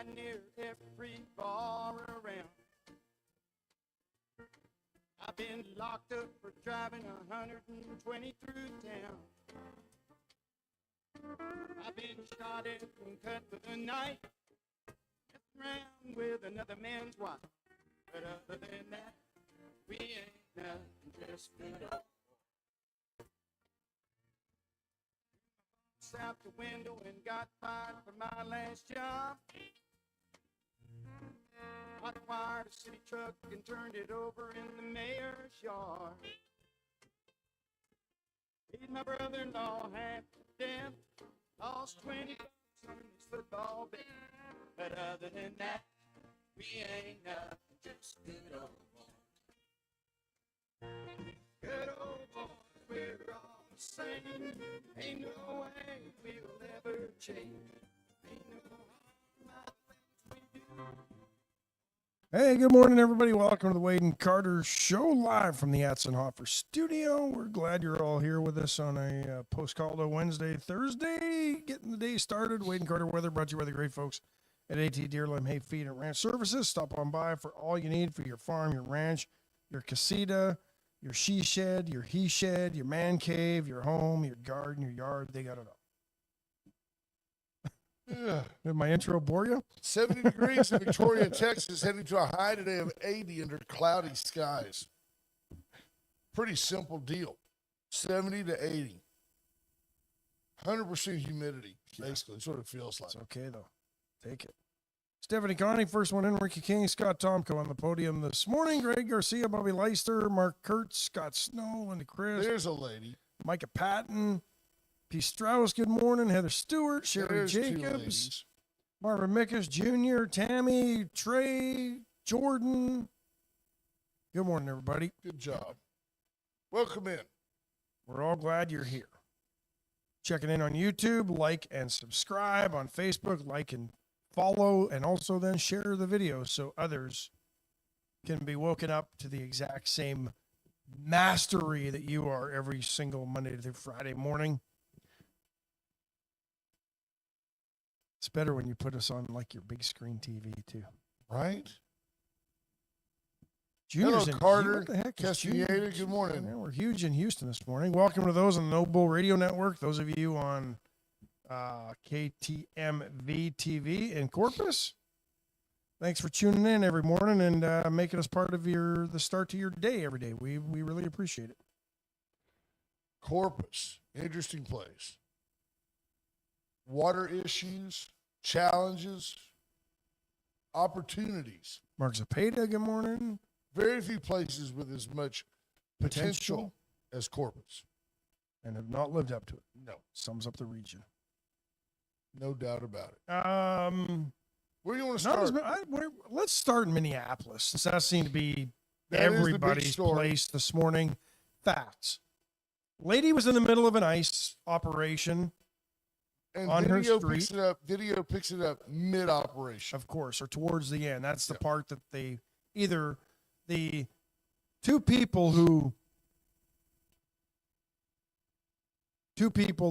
by near every bar around. I've been locked up for driving 120 through town. I've been shot at and cut with a knife, messing around with another man's wife. But other than that, we ain't nothing, just good old. Out the window and got fired for my last job. I wired a city truck and turned it over in the mayor's yard. Made my brother-in-law half to death. Lost 20 bucks on his football bet. But other than that, we ain't nothing, just good old boys. Good old boys, we're all the same. Ain't no way we'll ever change. Ain't no harm about things we do. Hey, good morning, everybody. Welcome to the Wade and Carter Show, live from the Atzenhofer studio. We're glad you're all here with us on a post-Caldo Wednesday, Thursday, getting the day started. Wade and Carter weather brought to you by the great folks at AT Deerlimb Hay Feed and Ranch Services. Stop on by for all you need for your farm, your ranch, your casita, your she shed, your he shed, your man cave, your home, your garden, your yard. They got it all. Did my intro bore you? 70 degrees in Victoria, Texas, heading to a high today of 80 under cloudy skies. Pretty simple deal. 70 to 80. 100% humidity, basically. That's what it feels like. It's okay, though. Take it. Stephanie Connie, first one in. Ricky King, Scott Tomko on the podium this morning. Greg Garcia, Bobby Leister, Mark Kurtz, Scott Snow, Linda Chris. There's a lady. Micah Patton, P. Strauss, good morning. Heather Stewart, Sherry There's Jacobs, Marvin Mickus Jr., Tammy, Trey, Jordan. Good morning, everybody. Good job. Welcome in. We're all glad you're here. Checking in on YouTube, like and subscribe. On Facebook, like and follow, and also then share the video so others can be woken up to the exact same mastery that you are every single Monday through Friday morning. It's better when you put us on like your big screen TV too. Right? Junior's Hello, in Carter. what the heck is Castaneda, Junior? good morning. Yeah, we're huge in Houston this morning. Welcome to those on the Noble Radio Network. Those of you on KTMV TV in Corpus. Thanks for tuning in every morning and making us part of the start to your day every day. We really appreciate it. Corpus, interesting place. Water issues, challenges, opportunities. Mark Zapata, good morning. Very few places with as much potential as Corpus. And have not lived up to it. No, Sums up the region. no doubt about it. Where do you want to Not start? let's start in Minneapolis, since that seemed to be That is the big everybody's story. place this morning. Facts. Lady was in the middle of an ICE operation, And on her video picks it up mid-operation. of course, or towards the end. That's the part that the two people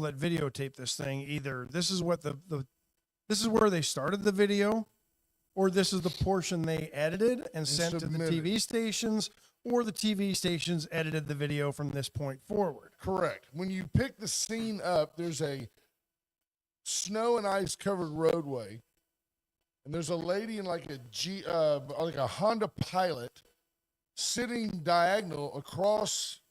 that videotape this thing, either this is what this is where they started the video, or this is the portion they edited and sent to the submitted. TV stations, or the TV stations edited the video from this point forward. Correct. When you pick the scene up, there's a snow and ice covered roadway, and there's a lady in like a Honda Pilot sitting diagonal across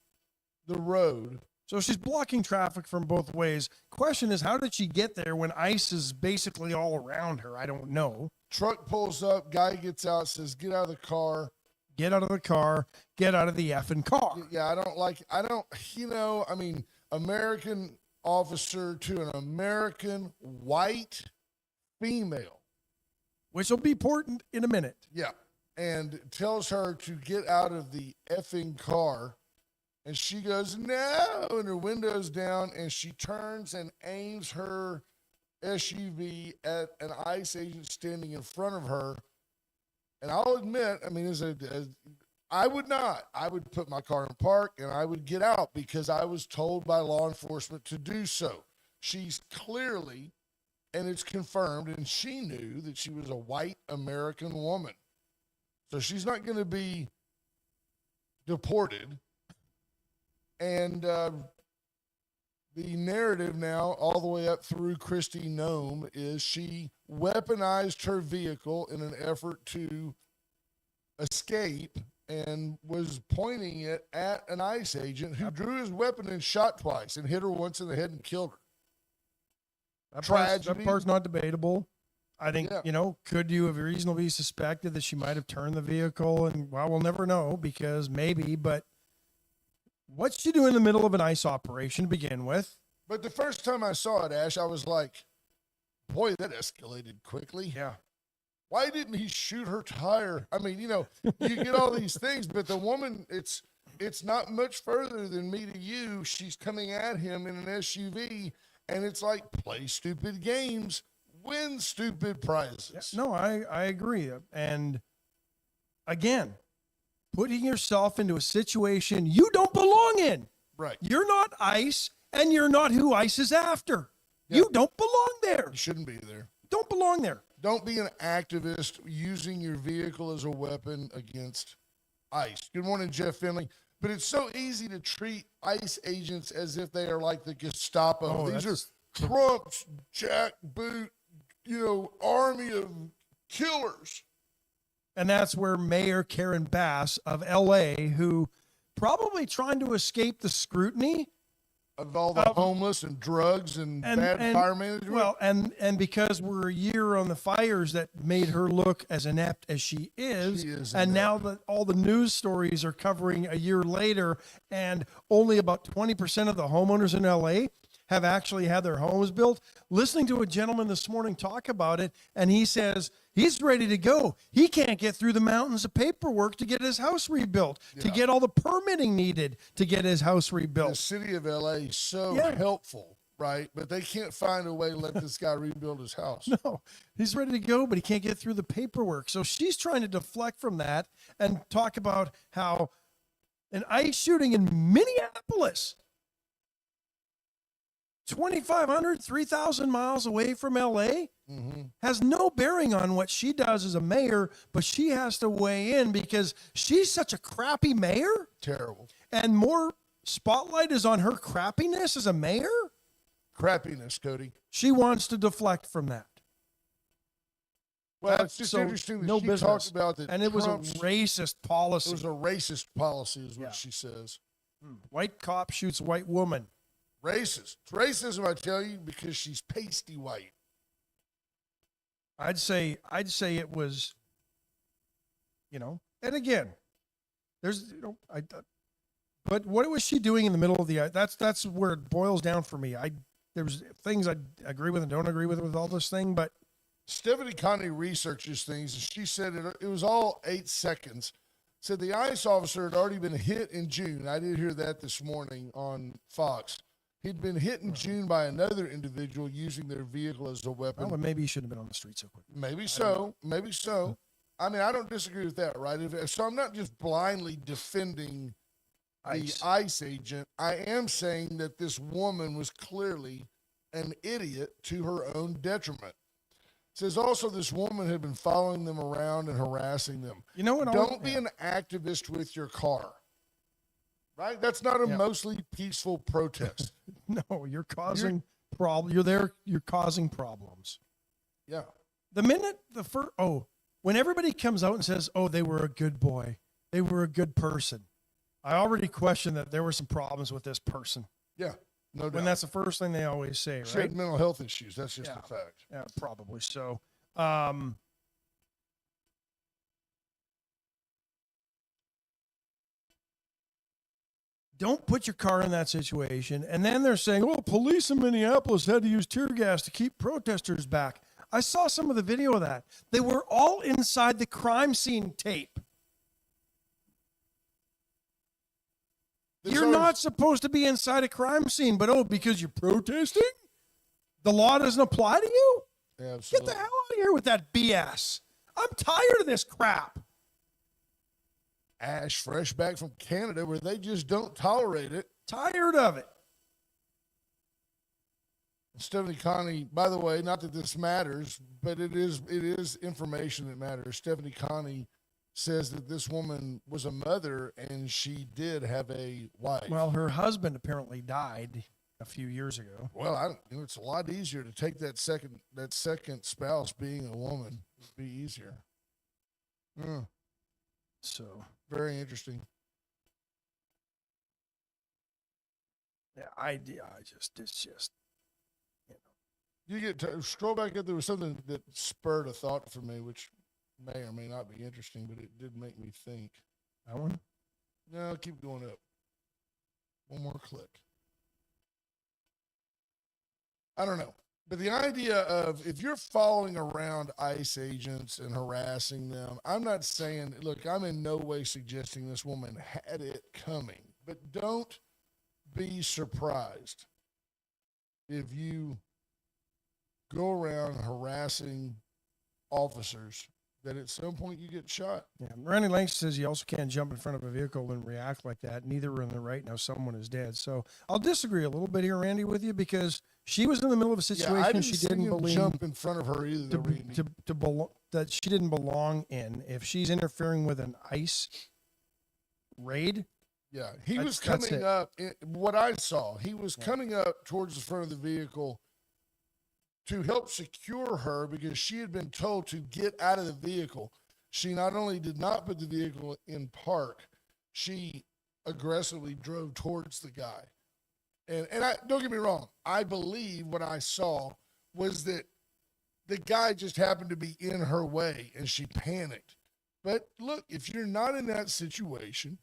the road. So she's blocking traffic from both ways. Question is, how did she get there when ice is basically all around her? I don't know. Truck pulls up, guy gets out, says, "Get out of the car." Get out of the car. Get out of the effing car. Yeah, American officer to an American white female. Which will be important in a minute. Yeah. And tells her to get out of the effing car. And she goes, "No," and her window's down, and she turns and aims her SUV at an ICE agent standing in front of her. And I'll admit, I would put my car in park and I would get out because I was told by law enforcement to do so. She's clearly and it's confirmed, and she knew that she was a white American woman. So she's not going to be deported. And the narrative now, all the way up through Kristi Noem, is she weaponized her vehicle in an effort to escape and was pointing it at an ICE agent who drew his weapon and shot twice and hit her once in the head and killed her. That part's not debatable. I think, Yeah. Could you have reasonably suspected that she might have turned the vehicle? And, well, we'll never know because maybe, but what's she doing in the middle of an ICE operation to begin with? But the first time I saw it, Ash, I was like, boy, that escalated quickly. Yeah. Why didn't he shoot her tire? I mean, you get all these things, but the woman, it's not much further than me to you. She's coming at him in an SUV, and it's like, play stupid games, win stupid prizes. No, I agree. And again, putting yourself into a situation you don't belong in. Right. You're not ICE, and you're not who ICE is after. Yeah. You don't belong there. You shouldn't be there. Don't belong there. Don't be an activist using your vehicle as a weapon against ICE. Good morning, Jeff Finley. But it's so easy to treat ICE agents as if they are like the Gestapo. Oh, These are Trump's jackboot, army of killers. And that's where Mayor Karen Bass of LA, who probably trying to escape the scrutiny Of all the homeless and drugs and bad fire management. Well, and because we're a year on the fires that made her look as inept as she is, and inept. now that all the news stories are covering a year later, and only about 20% of the homeowners in LA have actually had their homes built. Listening to a gentleman this morning talk about it, and he says he's ready to go. He can't get through the mountains of paperwork to get his house rebuilt, to get all the permitting needed to get his house The rebuilt. city of LA is so Yeah. helpful, right? But they can't find a way to let this guy rebuild his house. No, he's ready to go, but he can't get through the paperwork. So she's trying to deflect from that and talk about how an ICE shooting in Minneapolis, 2,500, 3,000 miles away from LA, has no bearing on what she does as a mayor, but she has to weigh in because she's such a crappy mayor, Terrible. and more spotlight is on her crappiness as a mayor. Crappiness, Cody. She wants to deflect from that. Well, it's just So, interesting that no she business. talked about that. And it was a Trump's- racist It policy. was a racist policy, is what Yeah. she says. White cop shoots white woman. Racist. It's racism, I tell you, because she's pasty white. I'd say it was, and again, there's, but what was she doing in the middle of the, that's where it boils down for me. There's things I agree with and don't agree with all this thing, but Stephanie Connie researches things, and she said it was all 8 seconds. Said the ICE officer had already been hit in June. I did hear that this morning on Fox. He'd been hit in June by another individual using their vehicle as a weapon. well, maybe he shouldn't have been on the street so quick. Maybe so. Maybe so. I mean, I don't disagree with that, right? So I'm not just blindly defending the ICE agent. I am saying that this woman was clearly an idiot to her own detriment. It says also this woman had been following them around and harassing them. You know what? Don't be an activist with your car. Right? That's not a mostly peaceful protest. No, you're causing problem. You're there. You're causing problems. Yeah. The minute when everybody comes out and says, "Oh, they were a good boy, they were a good person," I already question that there were some problems with this person. Yeah. No doubt. When that's the first thing they always say, She right? had mental health issues. That's just Yeah. a fact. Yeah, probably so. Don't put your car in that situation. And then they're saying, well, police in Minneapolis had to use tear gas to keep protesters back. I saw some of the video of that. They were all inside the crime scene tape. You're not supposed to be inside a crime scene, but because you're protesting, the law doesn't apply to you? Absolutely. Get the hell out of here with that BS. I'm tired of this crap. Ash, fresh back from Canada, where they just don't tolerate it. Tired of it. Stephanie Connie, by the way, not that this matters, but it is information that matters. Stephanie Connie says that this woman was a mother and she did have a wife. Well, her husband apparently died a few years ago. Well, it's a lot easier to take that second spouse being a woman. It'd be easier. So Very interesting. yeah, it's just, You get to scroll back up. There was something that spurred a thought for me, which may or may not be interesting, but it did make me think. that one. No, keep going up. One more click. I don't know. But the idea of if you're following around ICE agents and harassing them, I'm not saying, look, I'm in no way suggesting this woman had it coming, but don't be surprised if you go around harassing officers that at some point you get shot. Yeah, Randy Langston says you also can't jump in front of a vehicle and react like that. Neither are in the right. Now someone is dead. So I'll disagree a little bit here, Randy, with you because she was in the middle of a situation I didn't she see didn't him believe jump in front of her either. Randy. that she didn't belong in. If she's interfering with an ICE raid, Yeah, he was That's coming it. up. What I saw, he was coming up towards the front of the vehicle to help secure her because she had been told to get out of the vehicle. She not only did not put the vehicle in park, she aggressively drove towards the guy. And I don't get me wrong, I believe what I saw was that the guy just happened to be in her way and she panicked. But look, if you're not in that situation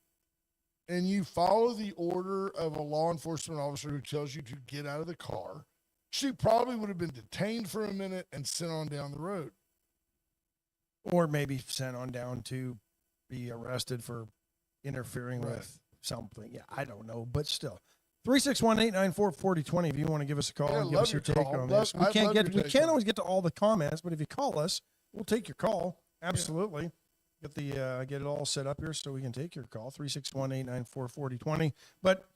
and you follow the order of a law enforcement officer who tells you to get out of the car, she probably would have been detained for a minute and sent on down the road. or maybe sent on down to be arrested for interfering Right. with something. Yeah, I don't know, but still. 361-894-4020 if you want to give us a call Yeah, and give love us your your take call. on Love- this. I'd love your We take can't on always get to all the comments, but if you call us, we'll take your call. Absolutely. Get it all set up here so we can take your call. 361-894-4020. But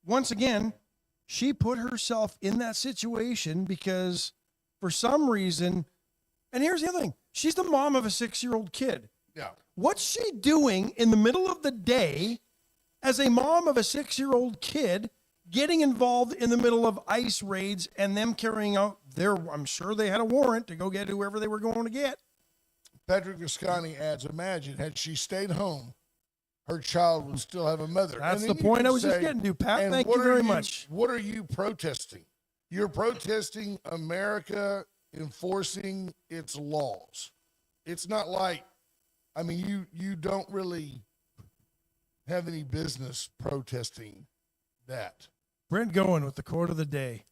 once again, she put herself in that situation because for some reason, and here's the other thing, she's the mom of a 6-year-old kid. Yeah. What's she doing in the middle of the day as a mom of a 6-year-old kid getting involved in the middle of ICE raids and them carrying out I'm sure they had a warrant to go get whoever they were going to get. Patrick Viscani adds, imagine had she stayed home, her child would still have a mother. That's And the then you point can I was just say, getting to, Pat. and Thank what you are very much. What are you protesting? You're protesting America enforcing its laws. It's not like, I mean, you don't really have any business protesting that. Brent Goen with the quote of the day.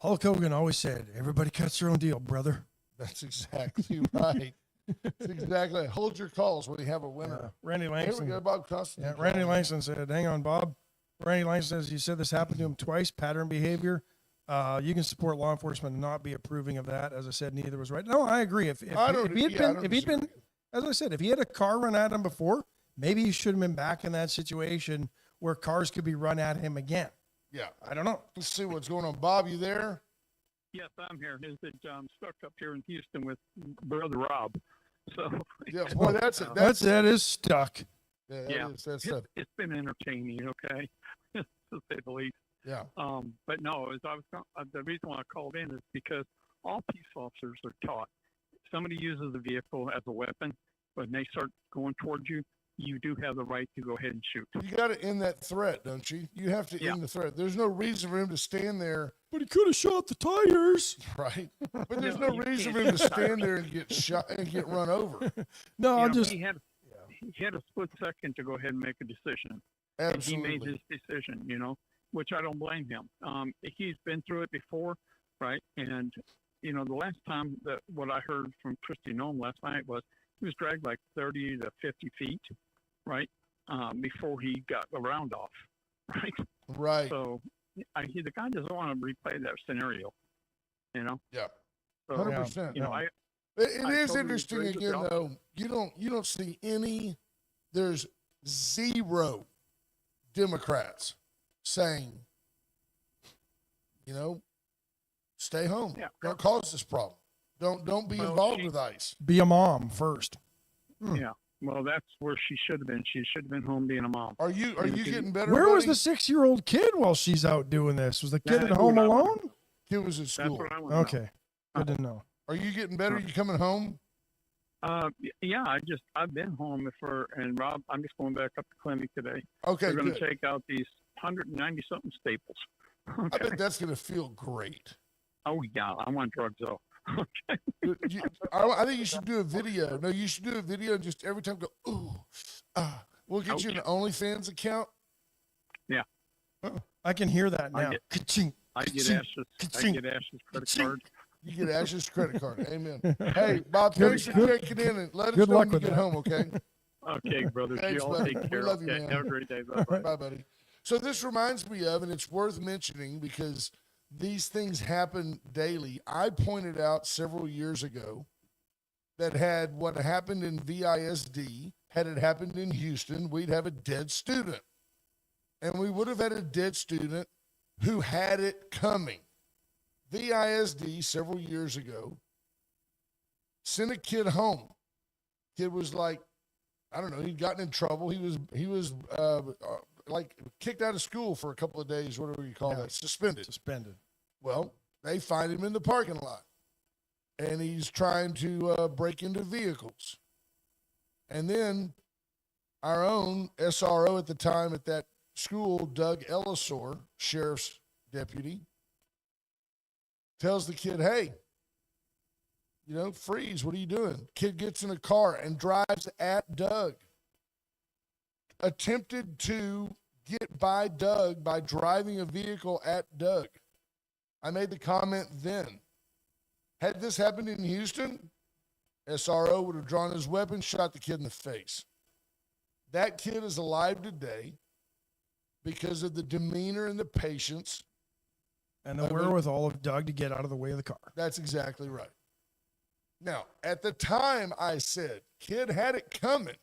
Hulk Hogan always said, everybody cuts their own deal, brother. That's exactly right. That's exactly. Hold your calls when you have a winner. Randy Here we Langston. go, Bob Costin. Yeah, Randy Langston said, hang on, Bob. Randy Langston says, you said this happened to him twice, pattern behavior. You can support law enforcement and not be approving of that. As I said, neither was right. No, I agree. If he'd been, as I said, if he had a car run at him before, maybe he should have been back in that situation where cars could be run at him again. Yeah. I don't know. Let's see what's going on. Bob, you there? Yes, I'm here. Is that I'm stuck up here in Houston with Brother Rob. So Yeah, boy, that's it. That is stuck. Yeah, yeah, that's it. it's been entertaining, okay, to say the least. Yeah. But no, as I was the reason why I called in is because all peace officers are taught if somebody uses the vehicle as a weapon, when they start going towards you, you do have the right to go ahead and shoot. You got to end that threat, don't you? You have to Yeah. end the threat. There's no reason for him to stand there, But he could have shot the tires. right? But there's No, no you reason can't. for him to stand there and get shot and get run over. No, You I'm know, just, he had a split second to go ahead and make a decision. Absolutely. And he made his decision, which I don't blame him. He's been through it before, right? And, the last time that what I heard from Christy Nome last night was he was dragged like 30 to 50 feet, right? Before he got the round off, right? Right. So the guy doesn't want to replay that scenario, Yeah. So, 100%. you know, I It I is totally interesting agree with again, y'all. though. You don't see any. There's zero Democrats saying, Stay home. Yeah. Don't cause this problem. Don't be Well, involved she- with ICE. Be a mom first. Yeah. Well, that's where she should have been. She should have been home being a mom. Are you getting better? Where was buddy? the 6-year-old kid while she's out doing this? Was the kid That's at home what I wanna alone? Kid was at That's school. what I want to know. Okay, good to know. Are you getting better? You coming home? Yeah, I've been home and Rob, I'm just going back up to clinic today. Okay, They're going good. to take out these 190 something staples. I Okay. bet that's gonna feel great. Oh yeah, I want drugs though. Okay. I think you should do a video. No, you should do a video and just every time go, ooh, we'll get you an OnlyFans account. I can hear that I now. get- Ka-ching. I get Ka-ching. Ash's Ka-ching. credit Ka-ching. card. You get Ash's credit card. Amen. Hey, Bob, Good- thanks for good- checking in and let us good know luck when you with get that. home, okay? Okay, brothers. Thanks, You all buddy. take We care. love you, Okay, man. have a great day. Bye. Bye, buddy. So this reminds me of, and it's worth mentioning because these things happen daily. I pointed out several years ago that had what happened in VISD, had it happened in Houston, we'd have a dead student. And we would have had a dead student who had it coming. VISD several years ago sent a kid home. Kid was like, I don't know, he'd gotten in trouble. He was like kicked out of school for a couple of days, whatever you call that, suspended. Suspended. Well, they find him in the parking lot, and he's trying to break into vehicles. And then our own SRO at the time at that school, Doug Ellisor, sheriff's deputy, tells the kid, hey, freeze, what are you doing? Kid gets in a car and drives at Doug. Attempted to get by Doug by driving a vehicle at Doug. I made the comment then. Had this happened in Houston, SRO would have drawn his weapon, shot the kid in the face. That kid is alive today because of the demeanor and the patience. And the I mean- wherewithal of Doug to get out of the way of the car. That's exactly right. Now, at the time I said, kid had it coming.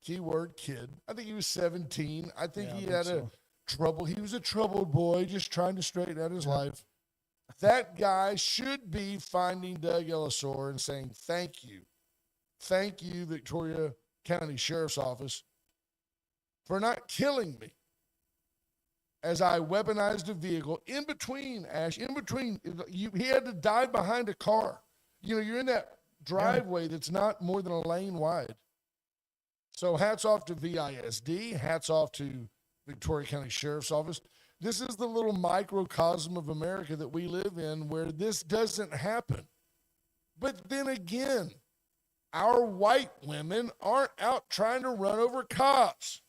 Keyword kid. I think he was 17. I think Yeah, I he think had so. he was a troubled boy just trying to straighten out his life. That guy should be finding Doug Ellisor and saying, thank you. Thank you, Victoria County Sheriff's Office, for not killing me as I weaponized a vehicle in between, Ash, he had to dive behind a car. You're in that driveway that's not more than a lane wide. So hats off to VISD, hats off to Victoria County Sheriff's Office. This is the little microcosm of America that we live in where this doesn't happen. But then again, our white women aren't out trying to run over cops.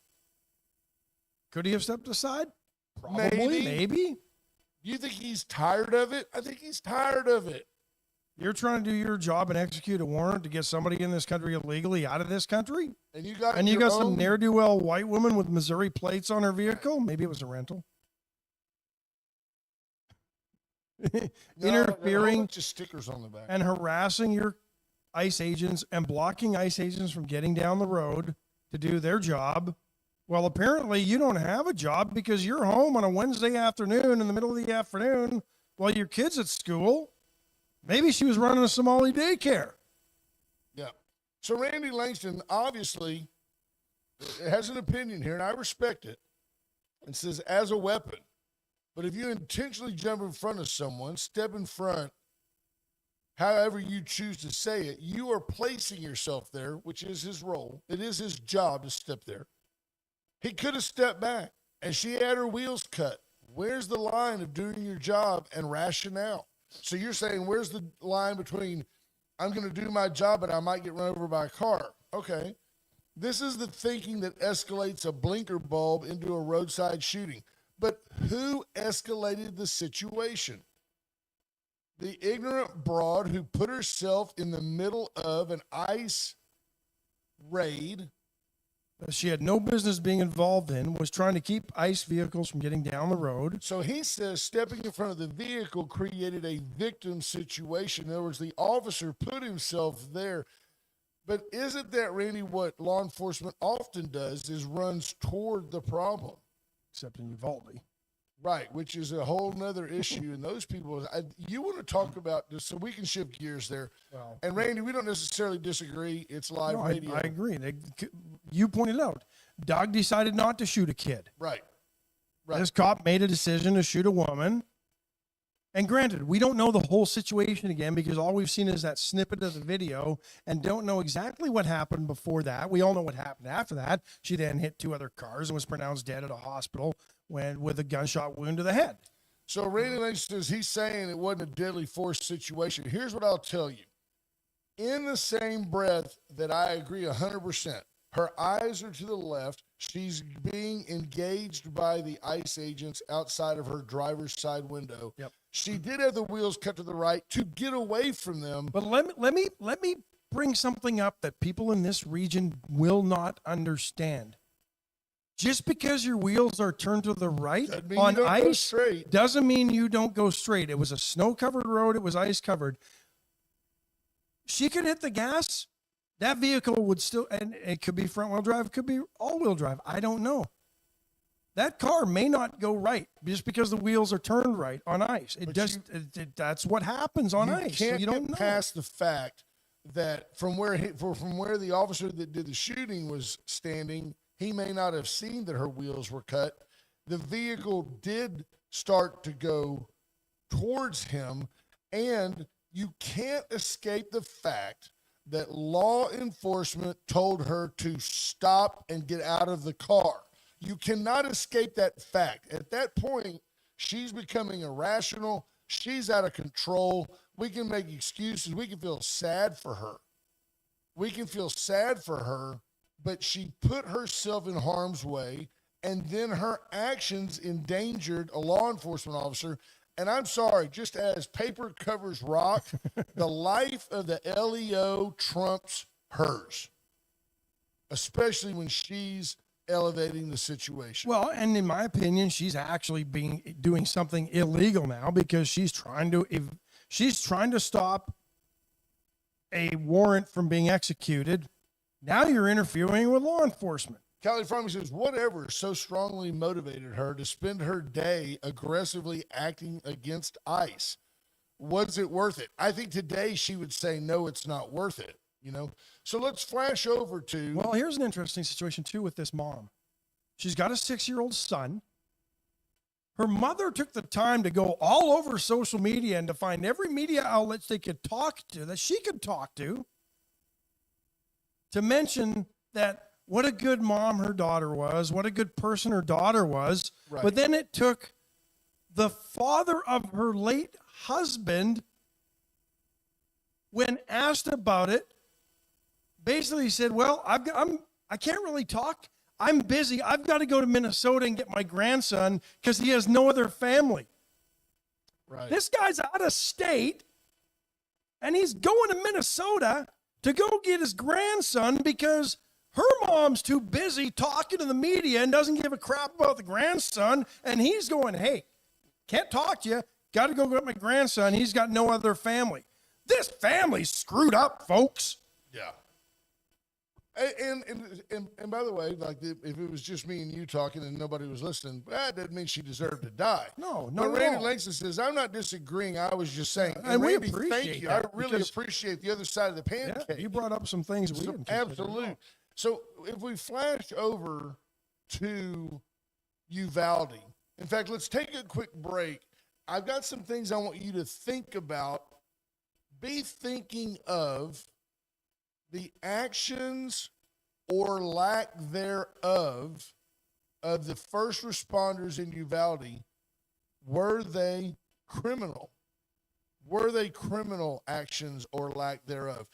Could he have stepped aside? Probably, Maybe. maybe. You think he's tired of it? I think he's tired of it. You're trying to do your job and execute a warrant to get somebody in this country illegally out of this country? And you got And you your got some own- ne'er-do-well white woman with Missouri plates on her vehicle? Maybe it was a rental. No, a whole Interfering bunch of stickers on the back. and harassing your ICE agents and blocking ICE agents from getting down the road to do their job. Well, apparently you don't have a job because you're home on a Wednesday afternoon in the middle of the afternoon while your kid's at school. Maybe she was running a Somali daycare. Yeah. So Randy Langston obviously has an opinion here, and I respect it, and says as a weapon. But if you intentionally jump in front of someone, step in front, however you choose to say it, you are placing yourself there, which is his role. It is his job to step there. He could have stepped back, and she had her wheels cut. Where's the line of doing your job and rationale? So you're saying, where's the line between I'm going to do my job, but I might get run over by a car? Okay. This is the thinking that escalates a blinker bulb into a roadside shooting. But who escalated the situation? The ignorant broad who put herself in the middle of an ICE raid. That she had no business being involved in, was trying to keep ICE vehicles from getting down the road. So he says stepping in front of the vehicle created a victim situation. In other words, the officer put himself there. But isn't that, Randy, what law enforcement often does is runs toward the problem? Except in Uvalde. Right, which is a whole nother issue. And those people, you want to talk about this, so we can shift gears there. Well, And Randy, we don't necessarily disagree. It's live no, I radio. agree. You pointed out, Doug decided not to shoot a kid. Right. Right. This cop made a decision to shoot a woman. And granted, we don't know the whole situation again because all we've seen is that snippet of the video and don't know exactly what happened before that. We all know what happened after that. She then hit 2 other cars and was pronounced dead at a hospital with a gunshot wound to the head. So Randy Lynch says he's saying it wasn't a deadly force situation. Here's what I'll tell you. In the same breath that I agree 100%, her eyes are to the left. She's being engaged by the ICE agents outside of her driver's side window. Yep. She did have the wheels cut to the right to get away from them. But let me bring something up that people in this region will not understand. Just because your wheels are turned to the right Doesn't mean on you don't go ice straight. doesn't mean you don't go straight. It was a snow-covered road. It was ice-covered. She could hit the gas. That vehicle would still, and it could be front-wheel drive, it could be all-wheel drive. I don't know. That car may not go right just because the wheels are turned right on ice. That's what happens on ice. Can't So you don't get know. past the fact that from where the officer that did the shooting was standing, he may not have seen that her wheels were cut. The vehicle did start to go towards him, and you can't escape the fact that law enforcement told her to stop and get out of the car. You cannot escape that fact. At that point, she's becoming irrational. She's out of control. We can make excuses. We can feel sad for her. But she put herself in harm's way, and then her actions endangered a law enforcement officer. And I'm sorry, just as paper covers rock, the life of the LEO trumps hers, especially when she's elevating the situation. Well, and in my opinion, she's actually doing something illegal now because she's trying to stop a warrant from being executed. Now you're interfering with law enforcement. Callie Farmer says, whatever so strongly motivated her to spend her day aggressively acting against ICE? Was it worth it? I think today she would say, no, it's not worth it. So let's flash over to. Well, here's an interesting situation too with this mom. She's got a 6-year-old son. Her mother took the time to go all over social media and to find every media outlet they could talk to, that she could talk to mention that what a good mom her daughter was, what a good person her daughter was. Right. But then it took the father of her late husband, when asked about it, basically said, well, I can't really talk. I'm busy. I've got to go to Minnesota and get my grandson because he has no other family. Right. This guy's out of state, and he's going to Minnesota to go get his grandson because her mom's too busy talking to the media and doesn't give a crap about the grandson. And he's going, hey, can't talk to you. Got to go get my grandson. He's got no other family. This family's screwed up, folks. Yeah. And by the way, like if it was just me and you talking and nobody was listening, that doesn't mean she deserved to die. No, But not at Randy all. Langston says, I'm not disagreeing. I was just saying. And we Randy, appreciate thank you. that I really because- appreciate the other side of the pancake. Yeah, you brought up some things we didn't consider. Absolutely. So if we flash over to Uvalde, in fact, let's take a quick break. I've got some things I want you to think about. Be thinking of the actions or lack thereof of the first responders in Uvalde. Were they criminal? Were they criminal actions or lack thereof?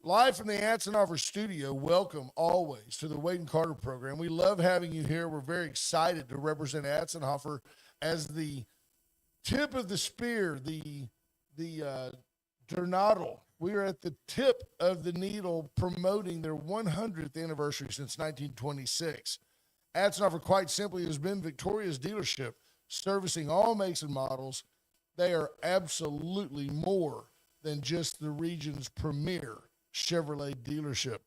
Live from the Atzenhofer studio, welcome always to the Wade and Carter program. We love having you here. We're very excited to represent Atzenhofer as the tip of the spear, the Durnadel. We are at the tip of the needle promoting their 100th anniversary since 1926. Atzenhofer, quite simply, has been Victoria's dealership, servicing all makes and models. They are absolutely more than just the region's premier Chevrolet dealership.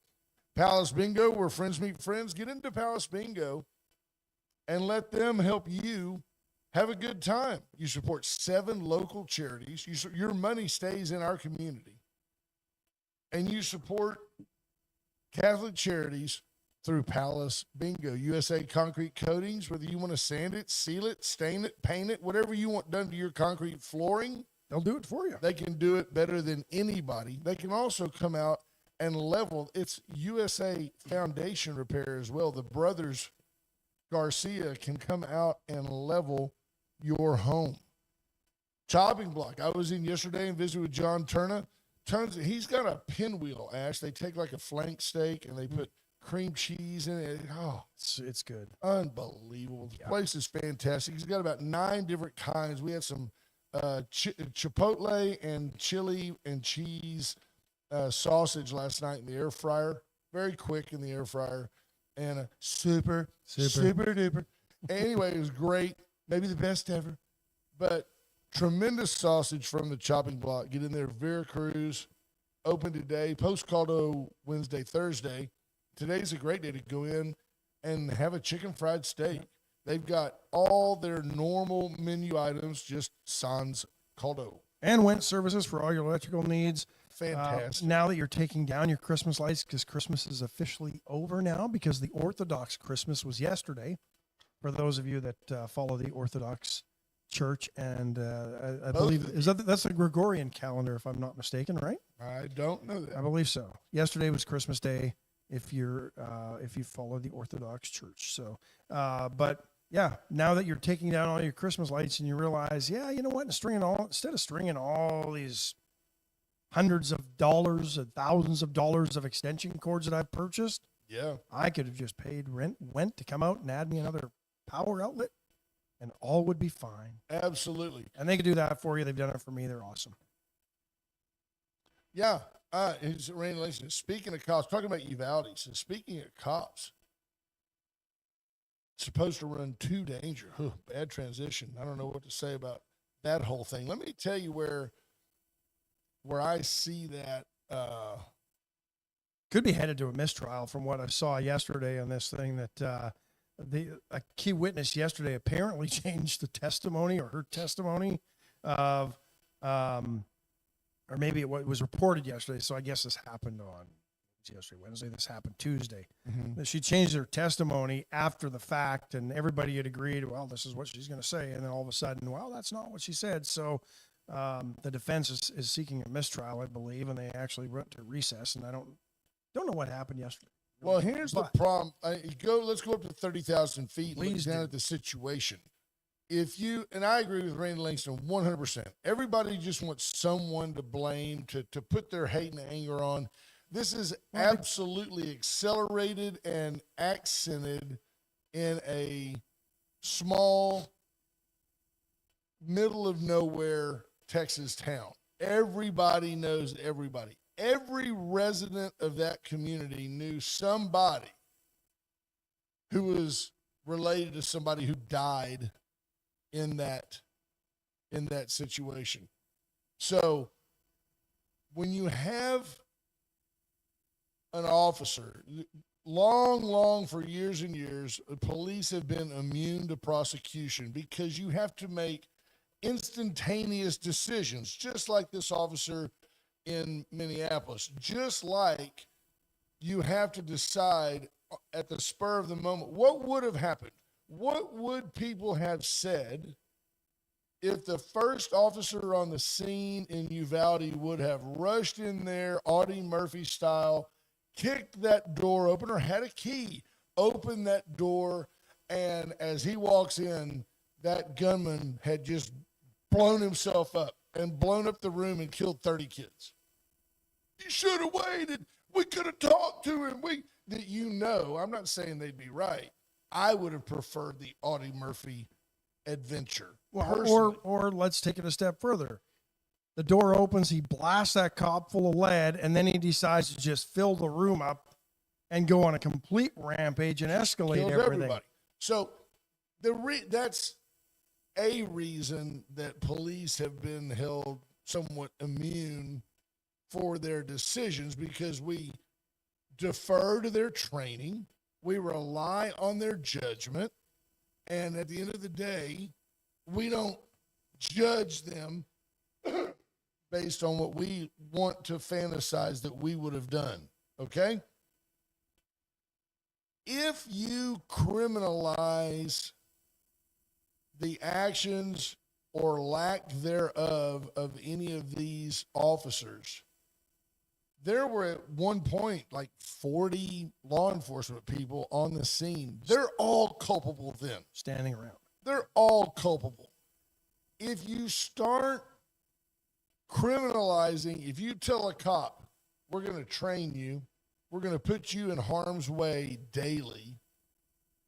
Palace Bingo, where friends meet friends. Get into Palace Bingo and let them help you have a good time. You support 7 local charities. Your money stays in our community. And you support Catholic charities through Palace Bingo, USA Concrete Coatings, whether you want to sand it, seal it, stain it, paint it, whatever you want done to your concrete flooring. They'll do it for you. They can do it better than anybody. They can also come out and level. It's USA Foundation Repair as well. The brothers Garcia can come out and level your home. Chopping block. I was in yesterday and visited with John Turner. He's got a pinwheel, Ash. They take like a flank steak and they put cream cheese in it. Oh, It's good. unbelievable. The Yeah. place is fantastic. He's got about 9 different kinds. We had some chipotle and chili and cheese sausage last night in the air fryer. Very quick in the air fryer. And super duper. Anyway, it was great. Maybe the best ever. But tremendous sausage from the chopping block. Get in there. Veracruz. Open today. Post Caldo Wednesday, Thursday. Today's a great day to go in and have a chicken fried steak. They've got all their normal menu items, just sans caldo. And Went services for all your electrical needs. Fantastic. Now that you're taking down your Christmas lights, because Christmas is officially over now, because the Orthodox Christmas was yesterday. For those of you that follow the Orthodox Church, and I believe that's the Gregorian calendar, if I'm not mistaken, right? I don't know I that. believe so. Yesterday was Christmas Day, if you follow the Orthodox Church. So, but yeah, now that you're taking down all your Christmas lights and you realize, yeah, you know what? Instead of stringing all these hundreds of dollars and thousands of dollars of extension cords that I've purchased, Yeah. I could have just paid Went to come out and add me another power outlet, and all would be fine. Absolutely. And they could do that for you. They've done it for me. They're awesome. Yeah. It's Randy Langston. Speaking of cops, talking about Uvalde. So speaking of cops, supposed to run to danger. Bad transition. I don't know what to say about that whole thing. Let me tell you where I see that. Could be headed to a mistrial from what I saw yesterday on this thing, that a key witness yesterday apparently changed the testimony, or her testimony of, or maybe it was reported yesterday. So I guess this happened on yesterday, Wednesday. This happened Tuesday. That she changed her testimony after the fact, and everybody had agreed, well, this is what she's going to say. And then all of a sudden, well, that's not what she said. So the defense is seeking a mistrial, I believe, and they actually went to recess. And I don't know what happened yesterday. Well, here's the But- problem. Let's go up to 30,000 feet and look Please down do. at the situation. And I agree with Randy Langston 100%. Everybody just wants someone to blame, to put their hate and anger on. This is absolutely accelerated and accented in a small, middle of nowhere Texas town. Everybody knows everybody. Every resident of that community knew somebody who was related to somebody who died in that situation. So when you have an officer, long for years and years, police have been immune to prosecution because you have to make instantaneous decisions, just like this officer in Minneapolis, just like you have to decide at the spur of the moment, what would have happened? What would people have said if the first officer on the scene in Uvalde would have rushed in there, Audie Murphy style, kicked that door open, or had a key, opened that door, and as he walks in, that gunman had just blown himself up and blown up the room and killed 30 kids. You should have waited. We could have talked to him. I'm not saying they'd be right. I would have preferred the Audie Murphy adventure. Well, personally. or let's take it a step further. The door opens, he blasts that cop full of lead, and then he decides to just fill the room up and go on a complete rampage and escalate Kills everything. everybody. So that's a reason that police have been held somewhat immune for their decisions, because we defer to their training, we rely on their judgment, and at the end of the day, We don't judge them based on what we want to fantasize that we would have done. Okay? If you criminalize the actions or lack thereof of any of these officers, there were at one point like 40 law enforcement people on the scene. They're all culpable then. Standing around. They're all culpable. If you start criminalizing, if you tell a cop, we're going to train you, we're going to put you in harm's way daily.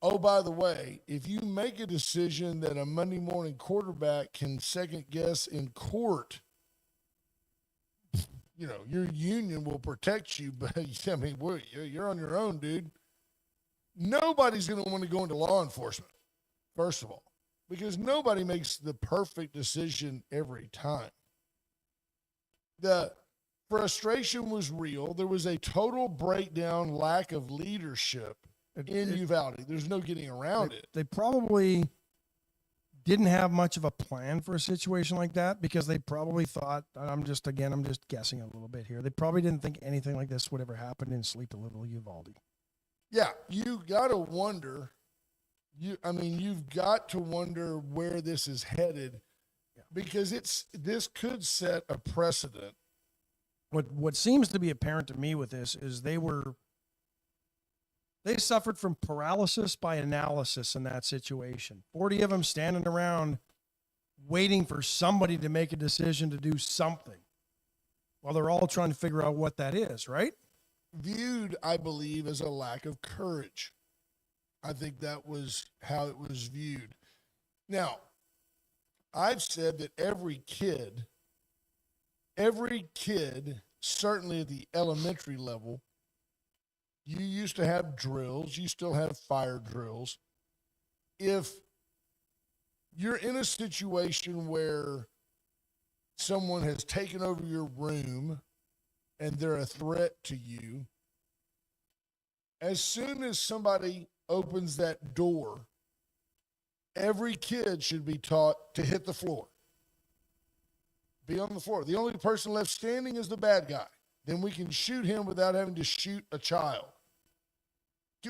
Oh, by the way, if you make a decision that a Monday morning quarterback can second guess in court, you know, your union will protect you, but I mean, you're on your own, dude. Nobody's going to want to go into law enforcement, first of all, because nobody makes the perfect decision every time. The frustration was real. There was a total breakdown, lack of leadership in Uvalde. There's no getting around it. They probably didn't have much of a plan for a situation like that because they probably thought, I'm just guessing a little bit here. They probably didn't think anything like this would ever happen in Sleepy Little Uvalde. Yeah, you got to wonder. You've got to wonder where this is headed, because this could set a precedent. What seems to be apparent to me with this is they suffered from paralysis by analysis in that situation. 40 of them standing around waiting for somebody to make a decision to do something while they're all trying to figure out what that is, right? Viewed, I believe, as a lack of courage. I think that was how it was viewed. Now, I've said that every kid, certainly at the elementary level, you used to have drills. You still have fire drills. If you're in a situation where someone has taken over your room and they're a threat to you, as soon as somebody opens that door, every kid should be taught to hit the floor. Be on the floor. The only person left standing is the bad guy. Then we can shoot him without having to shoot a child.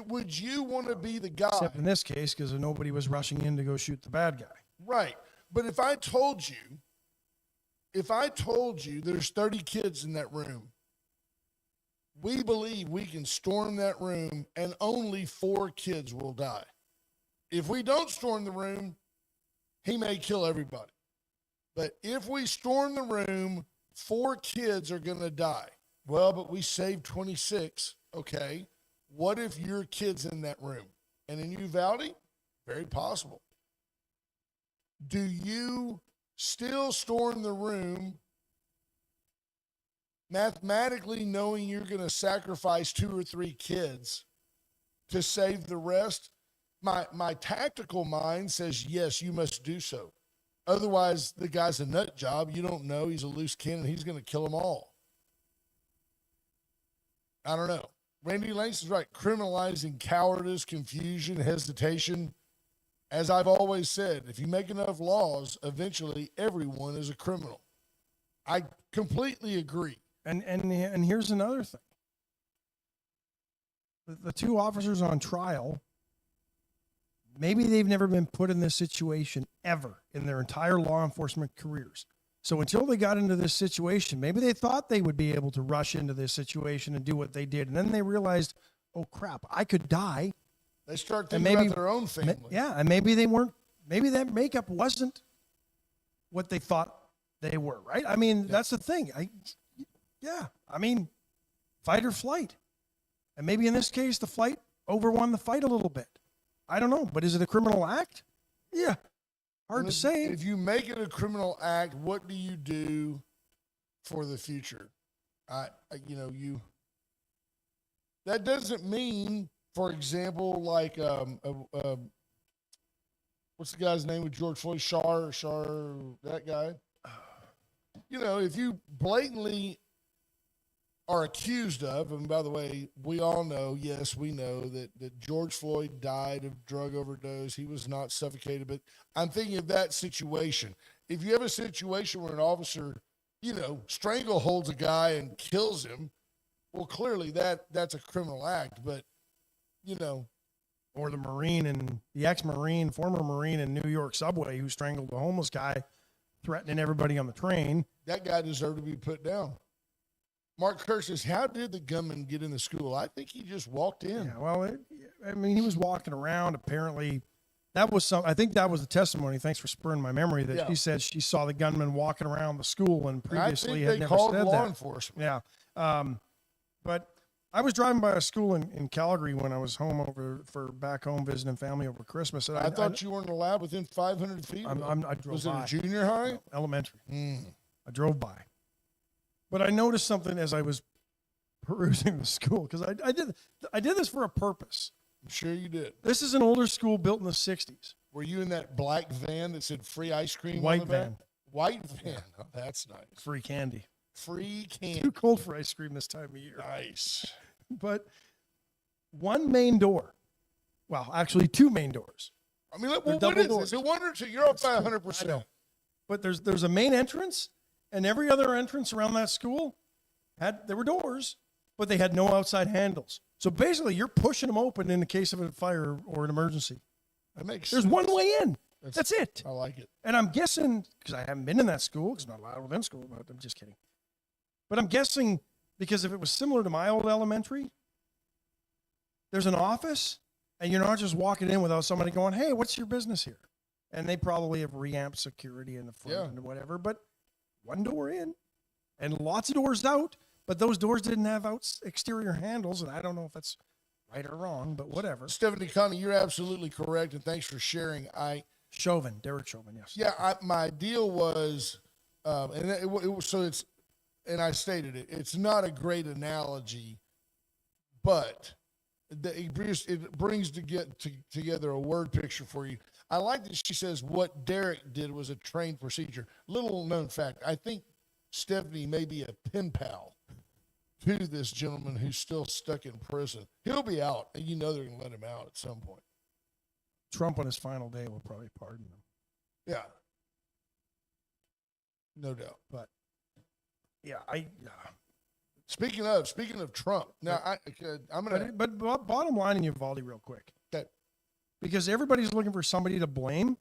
Would you want to be the guy? Except in this case, because nobody was rushing in to go shoot the bad guy. Right. But if I told you there's 30 kids in that room, we believe we can storm that room and only 4 kids will die. If we don't storm the room, he may kill everybody. But if we storm the room, 4 kids are going to die. Well, but we saved 26. Okay. What if your kid's in that room? And in Uvalde, very possible. Do you still storm the room mathematically knowing you're going to sacrifice 2 or 3 kids to save the rest? My tactical mind says, yes, you must do so. Otherwise, the guy's a nut job. You don't know. He's a loose cannon. He's going to kill them all. I don't know. Randy Langston's right. Criminalizing cowardice, confusion, hesitation. As I've always said, if you make enough laws, eventually everyone is a criminal. I completely agree. And here's another thing. The 2 officers on trial, maybe they've never been put in this situation ever in their entire law enforcement careers. So until they got into this situation, maybe they thought they would be able to rush into this situation and do what they did. And then they realized, oh crap, I could die. They start thinking about their own family. Yeah, and maybe that makeup wasn't what they thought they were, right? I mean, that's the thing. Fight or flight. And maybe in this case, the flight overwon the fight a little bit. I don't know, but is it a criminal act? Yeah. Hard to say. If you make it a criminal act, what do you do for the future? That doesn't mean, for example, like what's the guy's name with George Floyd? Shar, that guy. If you blatantly are accused of, and by the way, we all know, yes, we know that George Floyd died of drug overdose. He was not suffocated, but I'm thinking of that situation. If you have a situation where an officer, strangleholds a guy and kills him, well, clearly that's a criminal act, but, Or the former Marine in New York subway who strangled a homeless guy, threatening everybody on the train. that guy deserved to be put down. Mark Kirk says, how did the gunman get in the school? I think he just walked in. Yeah, well, he was walking around. Apparently, I think that was the testimony. Thanks for spurring my memory that she said she saw the gunman walking around the school and previously I think had they never called said law that. enforcement. Yeah. But I was driving by a school in Calgary when I was back home visiting family over Christmas. And I thought you weren't allowed within 500 feet. I drove Was by. it a junior high? No, elementary. Mm. I drove by. But I noticed something as I was perusing the school, because I did this for a purpose. I'm sure you did. This is an older school built in the 60s. Were you in that black van that said free ice cream? White on the back? van. White van. Oh, that's nice. Free candy. Free candy. Too cold for ice cream this time of year. Nice. But one main door. Well, actually, two main doors. I mean, look, They're what double is doors. this? It wonder so you're up by I 100%. know. But there's a main entrance, and every other entrance around that school there were doors, but they had no outside handles. So basically, you're pushing them open in the case of a fire or an emergency. That makes There's sense. one way in. That's it. I like it. And I'm guessing, because I haven't been in that school, it's not allowed within school, but I'm just kidding. But I'm guessing, because if it was similar to my old elementary, there's an office, and you're not just walking in without somebody going, hey, what's your business here? And they probably have reamped security in the front and whatever, but one door in and lots of doors out, but those doors didn't have exterior handles, and I don't know if that's right or wrong, but whatever. Stephanie Connie, you're absolutely correct, and thanks for sharing. Derek Chauvin, yes. Yeah, my deal was, and it was, so it's, and I stated it, it's not a great analogy, but it brings together a word picture for you. I like that she says what Derek did was a trained procedure. Little known fact, I think Stephanie may be a pen pal to this gentleman who's still stuck in prison. He'll be out, and they're going to let him out at some point. Trump on his final day will probably pardon him. Yeah. No doubt. But yeah, Speaking of Trump, now I'm gonna. But bottom line in Uvalde, real quick, that because everybody's looking for somebody to blame.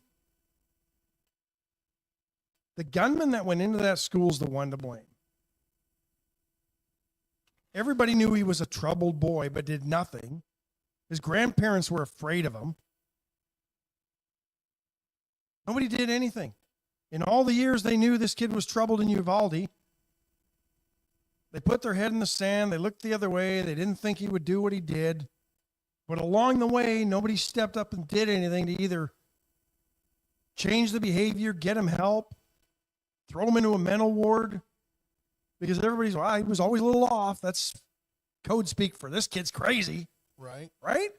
The gunman that went into that school's the one to blame. Everybody knew he was a troubled boy, but did nothing. His grandparents were afraid of him. Nobody did anything. In all the years they knew this kid was troubled in Uvalde, they put their head in the sand. They looked the other way. They didn't think he would do what he did. But along the way, nobody stepped up and did anything to either change the behavior, get him help, throw him into a mental ward. Because everybody's, he was always a little off. That's code speak for this kid's crazy. right. Right?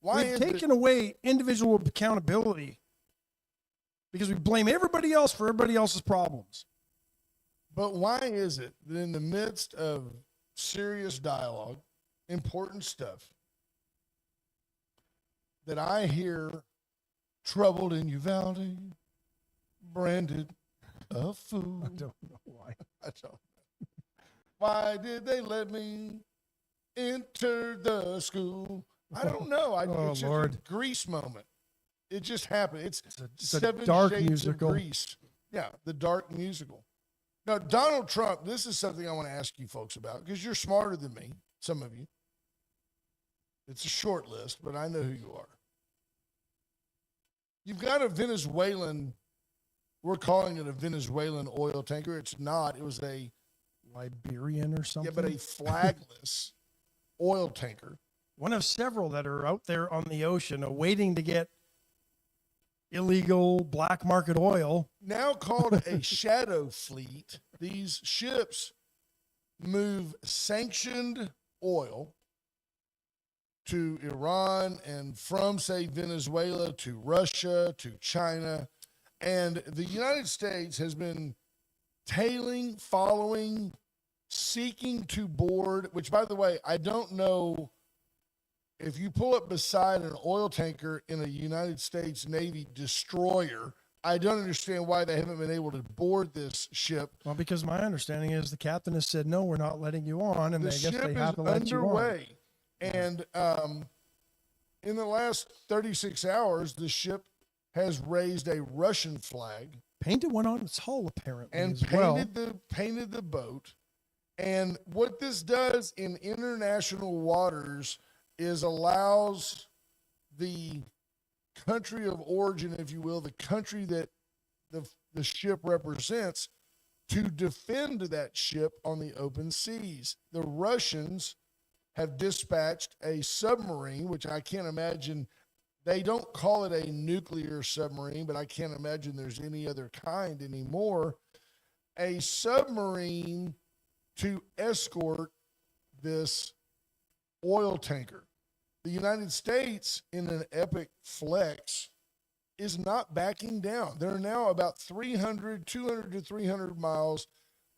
Why We've is taken away individual accountability because we blame everybody else for everybody else's problems. But why is it that in the midst of serious dialogue, important stuff, that I hear troubled in Uvalde, branded a fool? I don't know why. I don't know. Why did they let me enter the school? I don't know. Oh, it's just Lord. a Grease moment. It just happened. It's It's a 7 dark Shades musical. of Grease. Yeah, the dark musical. Now, Donald Trump, this is something I want to ask you folks about because you're smarter than me, some of you. It's a short list, but I know who you are. You've got a Venezuelan, we're calling it a Venezuelan oil tanker. It's not. It was a, Liberian or something. yeah, but a flagless oil tanker. One of several that are out there on the ocean awaiting to get illegal black market oil. Now called a shadow fleet, these ships move sanctioned oil to Iran and from, say, Venezuela to Russia to China. And the United States has been following seeking to board, which, by the way, I don't know if you pull up beside an oil tanker in a United States Navy destroyer, I don't understand why they haven't been able to board this ship. Well, because my understanding is the captain has said, no, we're not letting you on. And The I guess ship they is have to let you on. underway. And in the last 36 hours, the ship has raised a Russian flag Painted one on its hull, apparently, and as well. painted the boat. And what this does in international waters is allows the country of origin, if you will, the country that the ship represents, to defend that ship on the open seas. The Russians have dispatched a submarine, which I can't imagine. They don't call it a nuclear submarine, but I can't imagine there's any other kind anymore. A submarine to escort this oil tanker. The United States, in an epic flex, is not backing down. They're now about 200 to 300 miles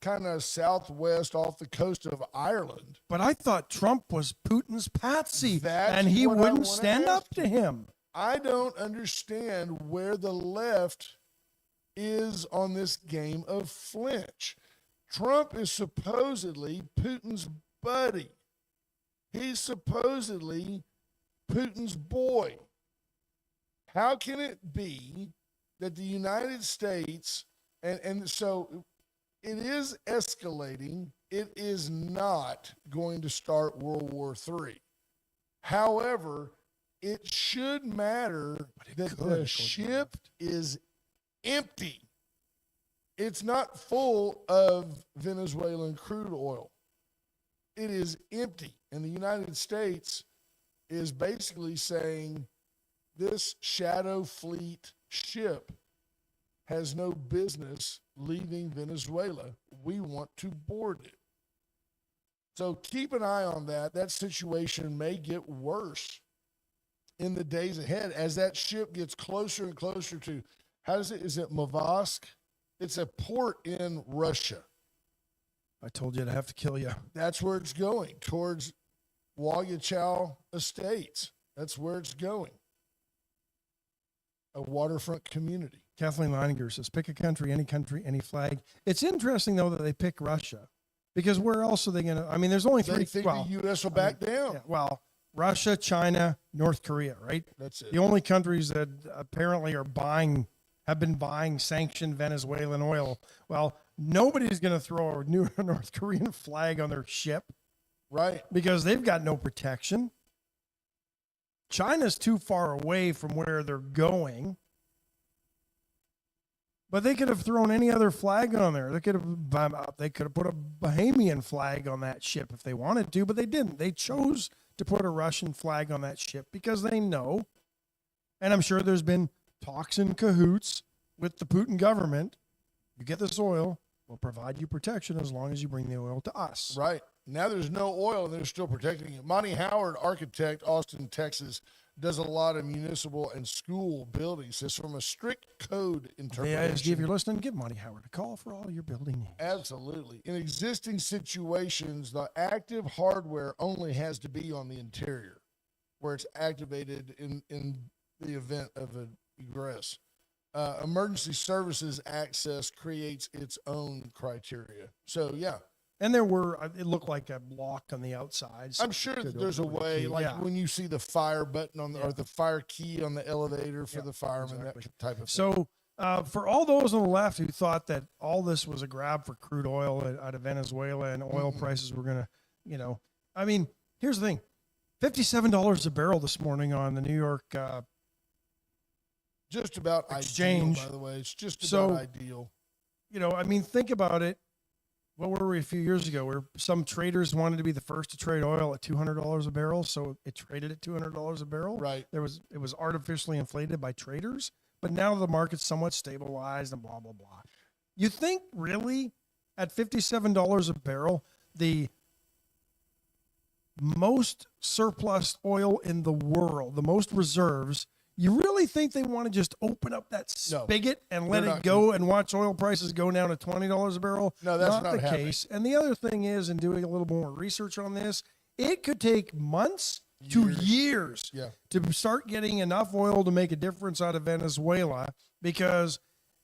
kind of southwest off the coast of Ireland. But I thought Trump was Putin's patsy, That's and he what I wouldn't wanna stand up ask to him. I don't understand where the left is on this game of flinch. Trump is supposedly Putin's buddy. He's supposedly Putin's boy. How can it be that the United States, and so it is escalating, it is not going to start World War III. However, it should matter that the ship is empty. It's not full of Venezuelan crude oil. It is empty. And the United States is basically saying this shadow fleet ship has no business leaving Venezuela. We want to board it. So keep an eye on that. That situation may get worse in the days ahead as that ship gets closer and closer to, is it Mavosk? It's a port in Russia. I told you I'd have to kill you. That's where it's going, towards Wagyachal Estates. That's where it's going. A waterfront community. Kathleen Leininger says, pick a country, any flag. It's interesting, though, that they pick Russia. Because where else are they going to? I mean, there's only three. They think the U.S. will back down. Yeah, well, Russia, China, North Korea, right? That's it. The only countries that apparently have been buying sanctioned Venezuelan oil. Well, nobody's going to throw a new North Korean flag on their ship. Right. Because they've got no protection. China's too far away from where they're going. But they could have thrown any other flag on there. They could have put a Bahamian flag on that ship if they wanted to, but they didn't. They chose to put a Russian flag on that ship because they know, and I'm sure there's been talks in cahoots with the Putin government. You get this oil, we'll provide you protection as long as you bring the oil to us. Right. Now there's no oil and they're still protecting it. Monty Howard, architect, Austin, Texas, does a lot of municipal and school buildings. It's from a strict code interpretation. AISD, if you're listening, give Monty Howard a call for all your building needs. Absolutely. In existing situations, the active hardware only has to be on the interior where it's activated in the event of an egress. Emergency services access creates its own criteria. So, yeah. And there were, it looked like a lock on the outside. So I'm sure that there's a way, like when you see the fire button on or the fire key on the elevator for the fireman, that type of thing. So for all those on the left who thought that all this was a grab for crude oil out of Venezuela and oil prices were going to, I mean, here's the thing. $57 a barrel this morning on the New York just about exchange. Ideal, by the way. It's just about ideal. I mean, think about it. What were we a few years ago where some traders wanted to be the first to trade oil at $200 a barrel, so it traded at $200 a barrel? Right. It was artificially inflated by traders, but now the market's somewhat stabilized and blah, blah, blah. You think really at $57 a barrel, the most surplus oil in the world, the most reserves You really think they want to just open up that No, spigot and let they're it not go and watch oil prices go down to $20 a barrel? No, that's not not the happening. case. And the other thing is, in doing a little more research on this, it could take months to years Yeah. to start getting enough oil to make a difference out of Venezuela, because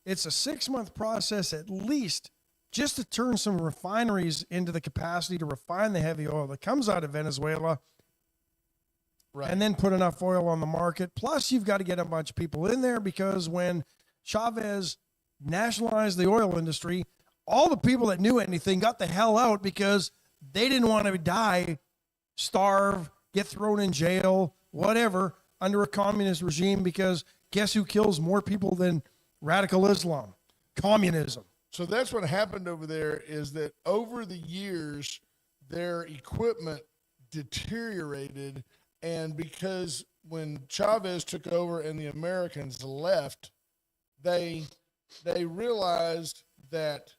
it's a 6-month process at least just to turn some refineries into the capacity to refine the heavy oil that comes out of Venezuela, Right. and then put enough oil on the market. Plus, you've got to get a bunch of people in there, because when Chavez nationalized the oil industry, all the people that knew anything got the hell out because they didn't want to die, starve, get thrown in jail, whatever, under a communist regime, because guess who kills more people than radical Islam? Communism. So that's what happened over there, is that over the years, their equipment deteriorated. And because when Chavez took over and the Americans left, they realized that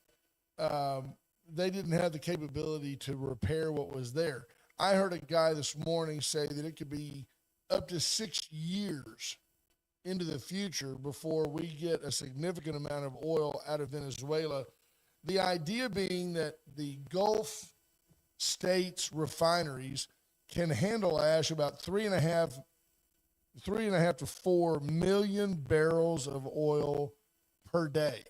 they didn't have the capability to repair what was there. I heard a guy this morning say that it could be up to 6 years into the future before we get a significant amount of oil out of Venezuela. The idea being that the Gulf states refineries can handle, Ash, about 3.5 to 4 million barrels of oil per day.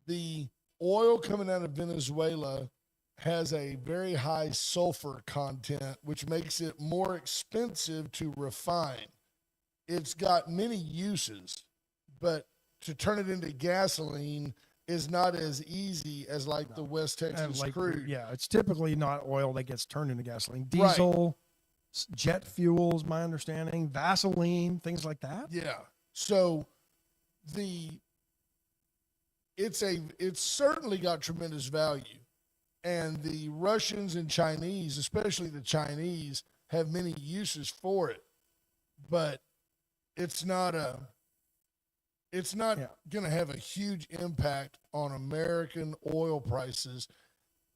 The oil coming out of Venezuela has a very high sulfur content, which makes it more expensive to refine. It's got many uses, but to turn it into gasoline is not as easy as like the West Texas crude. Yeah, it's typically not oil that gets turned into gasoline. Diesel, jet fuel is my understanding, Vaseline, things like that. Yeah. So it's certainly got tremendous value. And the Russians and Chinese, especially the Chinese, have many uses for it. But it's not going to have a huge impact on American oil prices.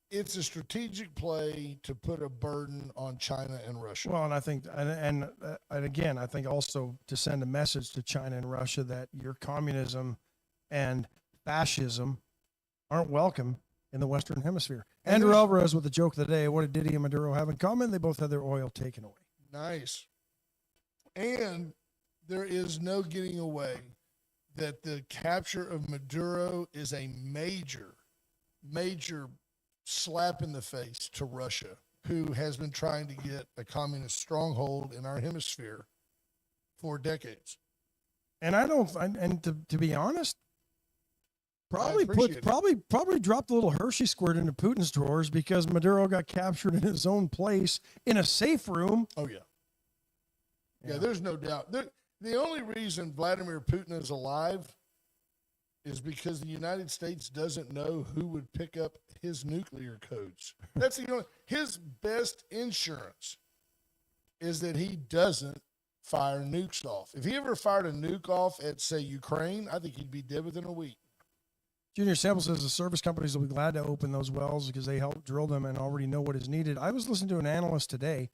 It's a strategic play to put a burden on China and Russia. Well, and I think, and again, I think also to send a message to China and Russia that your communism and fascism aren't welcome in the Western Hemisphere. Andrew Alvarez with the joke of the day. What did Diddy and Maduro have in common? They both had their oil taken away. Nice. And there is no getting away that the capture of Maduro is a major, major slap in the face to Russia, who has been trying to get a communist stronghold in our hemisphere for decades. And I don't, and to be honest, probably dropped a little Hershey squirt into Putin's drawers, because Maduro got captured in his own place in a safe room. Oh, yeah. Yeah, there's no doubt. The only reason Vladimir Putin is alive is because the United States doesn't know who would pick up his nuclear codes. That's his best insurance is that he doesn't fire nukes off. If he ever fired a nuke off at, say, Ukraine, I think he'd be dead within a week. Junior Sample says the service companies will be glad to open those wells because they help drill them and already know what is needed. I was listening to an analyst today,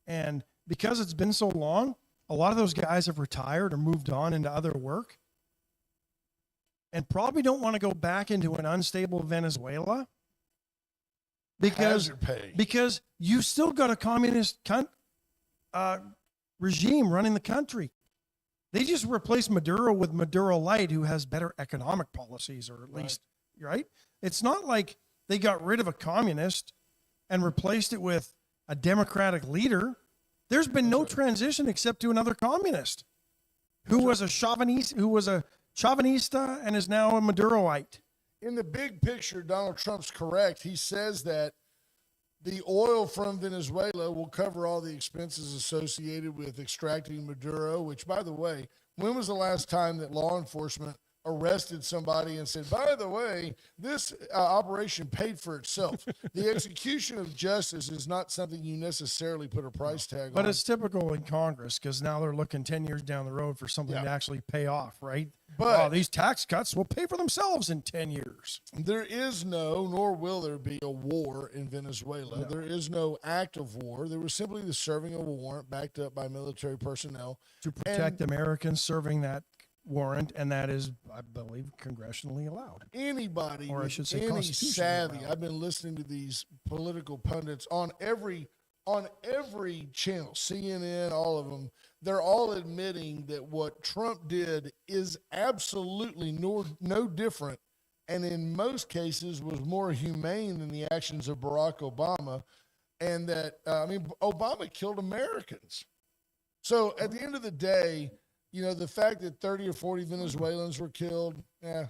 and because it's been so long, a lot of those guys have retired or moved on into other work and probably don't want to go back into an unstable Venezuela because you still got a communist regime running the country. They just replaced Maduro with Maduro Light, who has better economic policies, or at least, right? It's not like they got rid of a communist and replaced it with a democratic leader. There's been no transition except to another communist who was a chauvinista and is now a Maduroite. In the big picture, Donald Trump's correct. He says that the oil from Venezuela will cover all the expenses associated with extracting Maduro, which, by the way, when was the last time that law enforcement arrested somebody and said, by the way, this operation paid for itself. The execution of justice is not something you necessarily put a price tag on. But it's typical in Congress because now they're looking 10 years down the road for something to actually pay off, right? But these tax cuts will pay for themselves in 10 years. there is no, nor will there be, a war in Venezuela. No. There is no act of war. There was simply the serving of a warrant backed up by military personnel. To protect Americans serving that warrant, and that is, I believe, congressionally allowed. Anybody Or I with should say any constitutionally savvy, allowed. I've been listening to these political pundits on every channel, CNN, all of them, they're all admitting that what Trump did is absolutely no different, and in most cases was more humane than the actions of Barack Obama, and that, Obama killed Americans. So at the end of the day, the fact that 30 or 40 Venezuelans were killed, Yeah,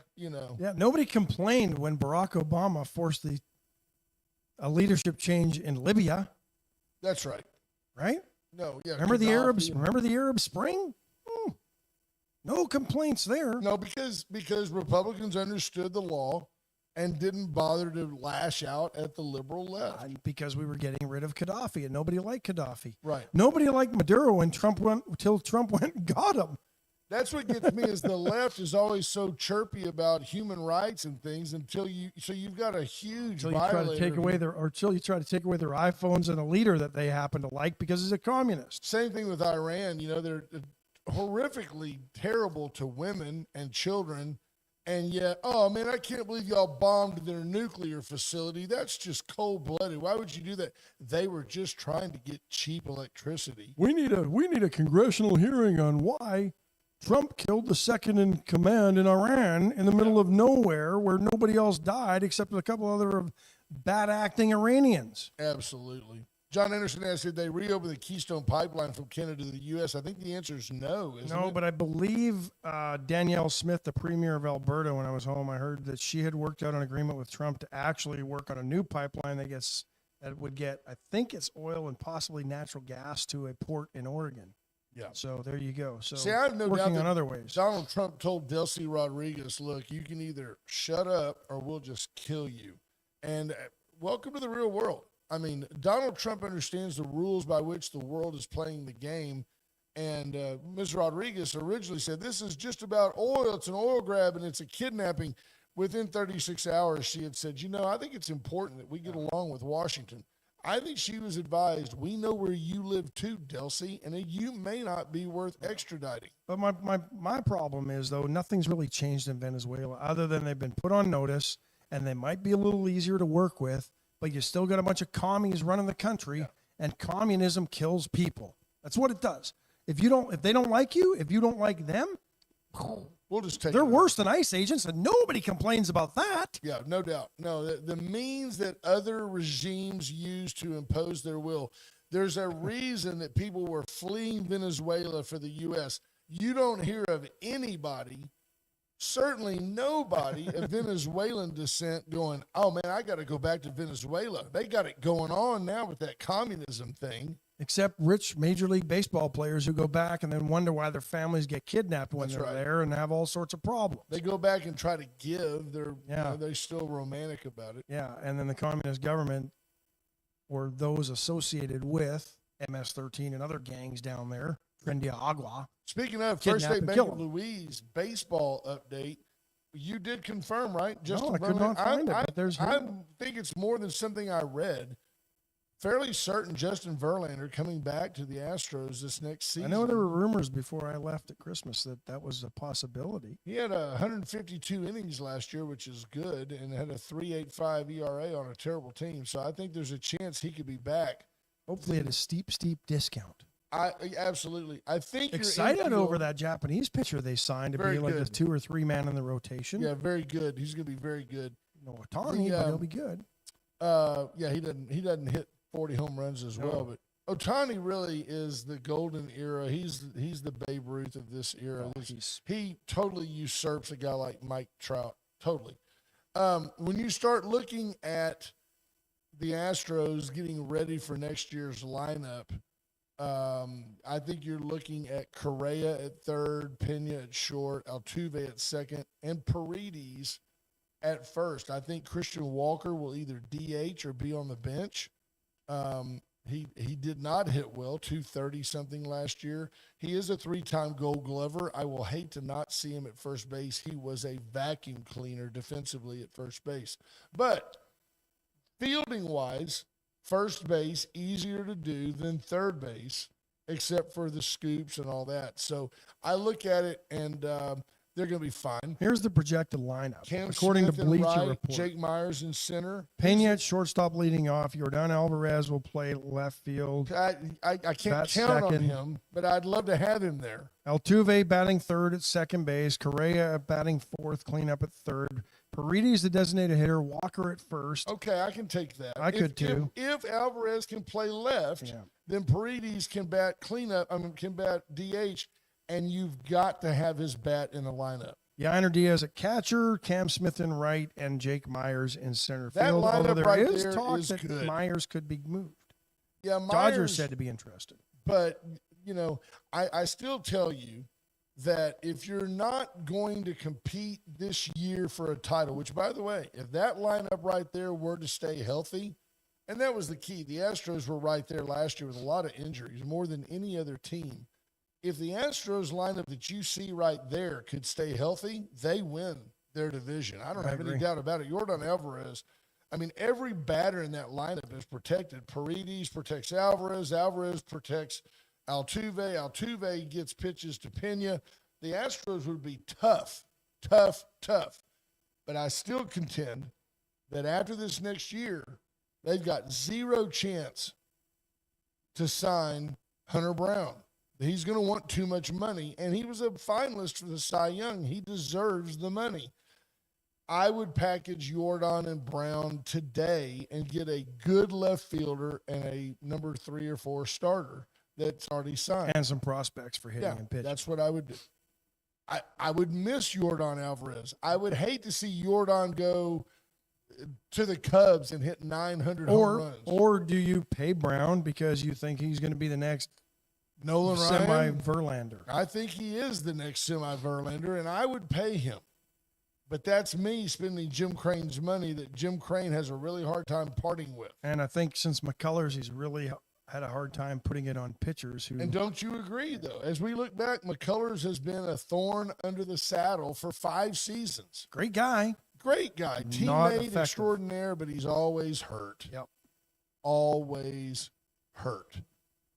nobody complained when Barack Obama forced a leadership change in Libya, That's right. right? No, yeah. Remember the Gaddafi Arabs? and- Remember the Arab Spring? No complaints there. No, because Republicans understood the law and didn't bother to lash out at the liberal left. Because we were getting rid of Gaddafi, and nobody liked Gaddafi. Right. Nobody liked Maduro until Trump went and got him. That's what gets me is the left is always so chirpy about human rights and things until you've got a huge Until you try to violator take away who- until you try to take away their iPhones and a leader that they happen to like because he's a communist. Same thing with Iran. They're horrifically terrible to women and children. And yet, oh man, I can't believe y'all bombed their nuclear facility. That's just cold blooded. Why would you do that? They were just trying to get cheap electricity. We need a congressional hearing on why Trump killed the second in command in Iran in the middle of nowhere where nobody else died except a couple other bad acting Iranians. Absolutely. John Anderson asked, did they reopen the Keystone Pipeline from Canada to the U.S.? I think the answer is no, isn't No, it? but I believe Danielle Smith, the premier of Alberta, when I was home, I heard that she had worked out an agreement with Trump to actually work on a new pipeline that would get, I think it's oil and possibly natural gas to a port in Oregon. Yeah. So there you go. So See, I have no doubt working that on other ways. Donald Trump told Delcy Rodriguez, look, you can either shut up or we'll just kill you. And welcome to the real world. I mean, Donald Trump understands the rules by which the world is playing the game. And Ms. Rodriguez originally said, this is just about oil. It's an oil grab and it's a kidnapping. Within 36 hours, she had said, I think it's important that we get along with Washington. I think she was advised, we know where you live too, Delcy, and you may not be worth extraditing. But my problem is, though, nothing's really changed in Venezuela other than they've been put on notice and they might be a little easier to work with, but you still got a bunch of commies running the country, and communism kills people. That's what it does. If they don't like you, if you don't like them, We'll just take they're it. worse than ICE agents, and nobody complains about that. Yeah, no doubt. No, the means that other regimes use to impose their will. There's a reason that people were fleeing Venezuela for the U.S. You don't hear of anybody, certainly nobody of Venezuelan descent going, oh man, I got to go back to Venezuela. They got it going on now with that communism thing. Except rich Major League Baseball players who go back and then wonder why their families get kidnapped when That's they're right. there and have all sorts of problems. They go back and try to give. They're Yeah. they're still romantic about it. Yeah, and then the communist government or those associated with MS-13 and other gangs down there, Trendia Agua. Speaking of Kidnap First State and Bank kill of 'em. Louise baseball update, you did confirm, right? I could not find it, but there's I think it's more than something I read. Fairly certain Justin Verlander coming back to the Astros this next season. I know there were rumors before I left at Christmas that was a possibility. He had 152 innings last year, which is good, and had a 3.85 ERA on a terrible team. So I think there's a chance he could be back. Hopefully at a steep discount. Absolutely. I think Excited you're over that Japanese pitcher they signed to Very be like a good. 2 or 3 man in the rotation. Yeah, very good. He's going to be very good. No Otani, but he'll be good. Yeah, he doesn't hit 40 home runs as well, but Otani really is the golden era. He's the Babe Ruth of this era. He totally usurps a guy like Mike Trout. Totally. When you start looking at the Astros getting ready for next year's lineup, I think you're looking at Correa at third, Pena at short, Altuve at second, and Paredes at first. I think Christian Walker will either DH or be on the bench. He did not hit well, 230 something last year. He is a 3-time Gold Glover. I will hate to not see him at first base. He was a vacuum cleaner defensively at first base. But fielding wise, first base easier to do than third base, except for the scoops and all that. So I look at it and they're going to be fine. Here's the projected lineup. Cam According Smith to in Bleacher right, Report, Jake Myers in center. Pena at shortstop leading off. Jordan Alvarez will play left field. I can't That's count on second. him, but I'd love to have him there. Altuve batting third at second base. Correa batting fourth, cleanup at third. Paredes, the designated hitter. Walker at first. Okay, I can take that. I could too. If Alvarez can play left, Yeah. then Paredes can bat cleanup. Can bat DH, and you've got to have his bat in the lineup. Yainer Diaz at catcher, Cam Smith in right, and Jake Myers in center That field. Although lineup there right is there talk is that good. Myers could be moved. Yeah, Myers, Dodgers said to be interested. But, I still tell you that if you're not going to compete this year for a title, which, by the way, if that lineup right there were to stay healthy, and that was the key. The Astros were right there last year with a lot of injuries, more than any other team. If the Astros lineup that you see right there could stay healthy, they win their division. I don't have any agree. doubt about it. Jordan Alvarez, every batter in that lineup is protected. Paredes protects Alvarez. Alvarez protects Altuve. Altuve gets pitches to Pena. The Astros would be tough. But I still contend that after this next year, they've got zero chance to sign Hunter Brown. He's going to want too much money, and he was a finalist for the Cy Young. He deserves the money. I would package Jordan and Brown today and get a good left fielder and a number 3 or 4 starter that's already signed. And some prospects for hitting and pitching. That's what I would do. I would miss Jordan Alvarez. I would hate to see Jordan go to the Cubs and hit 900 home runs. Or do you pay Brown because you think he's going to be the next Nolan Ryan, semi-Verlander? I think he is the next semi-Verlander, and I would pay him. But that's me spending Jim Crane's money that Jim Crane has a really hard time parting with. And I think since McCullers, he's really had a hard time putting it on pitchers who. And don't you agree, though? As we look back, McCullers has been a thorn under the saddle for 5 seasons. Great guy. Great guy. Not Teammate effective. extraordinaire, but he's always hurt. Yep. Always hurt.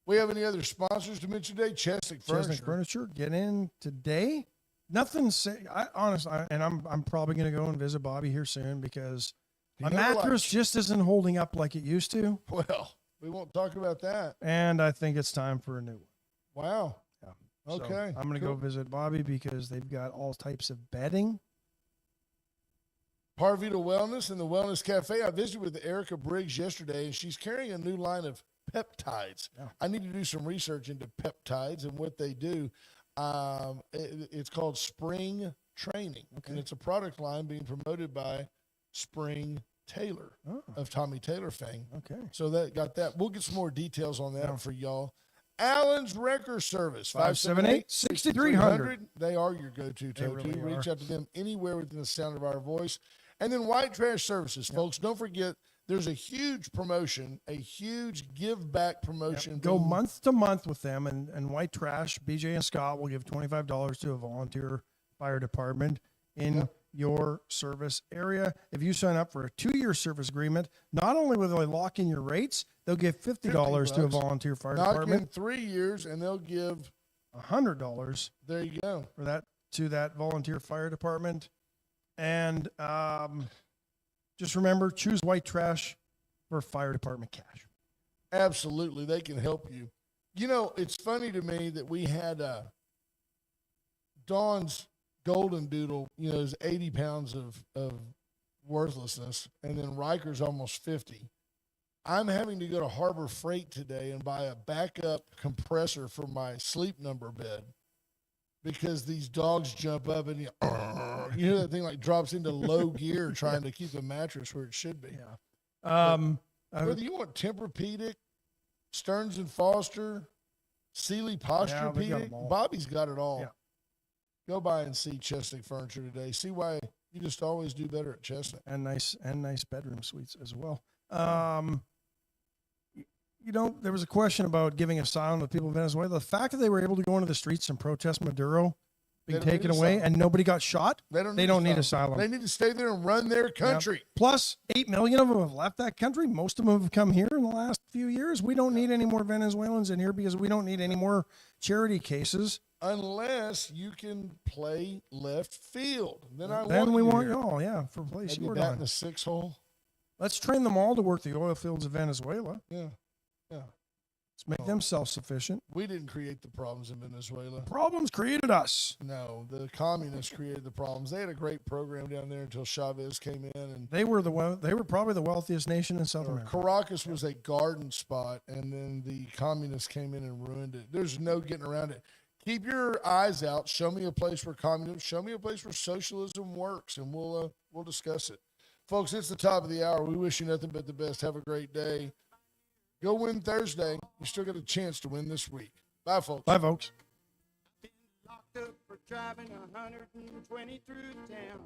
We have any other sponsors to mention today? Chesnick Furniture. Chesnick Furniture, get in today. Nothing say. I'm probably going to go and visit Bobby here soon because my never mattress likes- just isn't holding up like it used to, Well, we won't talk about that. and I think it's time for a new one. Wow. Yeah. Okay. So I'm going to go cool. visit Bobby because they've got all types of bedding. Parvita Wellness and the Wellness Cafe. I visited with Erica Briggs yesterday, and she's carrying a new line of peptides. Yeah. I need to do some research into peptides and what they do. It's called Spring Training, and it's a product line being promoted by Spring Taylor Oh, of Tommy Taylor fame. okay. So that got that. We'll get some more details on that for y'all. Allen's Wrecker Service, 578-6300. They are your go-to, They Toto. really Reach are. out to them anywhere within the sound of our voice. And then White Trash Services, folks. Don't forget, there's a huge promotion, a huge give-back promotion. Go being- month to month with them, and White Trash, BJ and Scott will give $25 to a volunteer fire department in your service area. If you sign up for a 2-year service agreement, not only will they lock in your rates, they'll give $50 to a $50. volunteer fire Knock in department, 3 years, and they'll give, $100 there you go. for that to that volunteer fire department. And just remember, choose White Trash for fire department cash. Absolutely, they can help you. You know, it's funny to me that we had Dawn's golden doodle, is 80 pounds of worthlessness, and then Riker's almost 50. I'm having to go to Harbor Freight today and buy a backup compressor for my Sleep Number bed because these dogs jump up and that thing like drops into low gear trying to keep the mattress where it should be. Yeah. Whether you want Tempur-Pedic, Stearns and Foster, Sealy Posture they got 'em all. Bobby's got it all. Yeah. Go by and see Chestnut Furniture today. See why you just always do better at Chestnut. And nice bedroom suites as well. There was a question about giving asylum to people in Venezuela. The fact that they were able to go into the streets and protest Maduro being They don't taken need away asylum. and nobody got shot. They don't need asylum. They need to stay there and run their country. Plus, 8 million of them have left that country. Most of them have come here in the last few years. We don't need any more Venezuelans in here because we don't need any more charity cases. Unless you can play left field. Then we want you y'all, for a place Maybe you're bat in on. the 6 hole. Let's train them all to work the oil fields of Venezuela. Yeah. Let's make them self-sufficient. We didn't create the problems in Venezuela. Problems created us. No, the communists created the problems. They had a great program down there until Chavez came in, and They were probably the wealthiest nation in South America. Caracas was a garden spot, and then the communists came in and ruined it. There's no getting around it. Keep your eyes out. Show me a place where communism. Show me a place where socialism works, and we'll discuss it, folks. It's the top of the hour. We wish you nothing but the best. Have a great day. Go win Thursday. You still got a chance to win this week. Bye, folks. Bye, folks. Locked up for driving 120 through town.